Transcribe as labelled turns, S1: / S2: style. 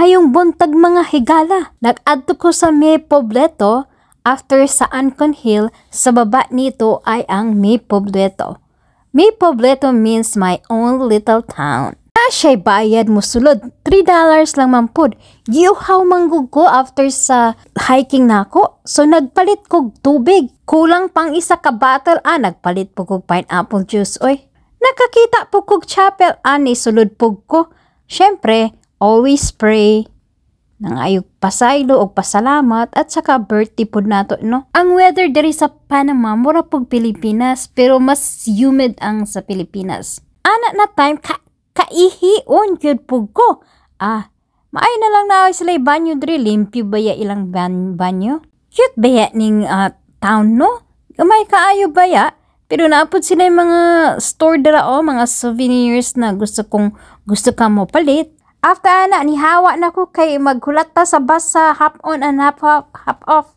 S1: Mayong buntag mga higala. Nag-adto ko sa May Pobleto after sa Ancon Hill. Sa baba nito ay ang May Pobleto. May Pobleto means my own little town. Siya'y bayad mo sulod. $3 lang mampud. Giuhaw manggug ko after sa hiking nako. So nagpalit kog tubig. Kulang pang isa ka bottle. Nagpalit po kog pineapple juice. Oy, nakakita po kog chapel. Ni sulod po ko. Syempre, always pray. Nangayog pasaylo o pasalamat at saka birthday po nato, no? Ang weather diri sa Panama, mura pog Pilipinas, pero mas humid ang sa Pilipinas. Ana na time, kaihion yun po ko. Maay na lang na sila banyo diri. Limpyo baya ilang banyo? Cute baya ning town, no? Gamay kaayo baya. Pero naapod sila yung mga store dira mga souvenirs na gusto ka mo palit. After ni hawa na ko kay maghulat ta sa bus sa hop on and hop off.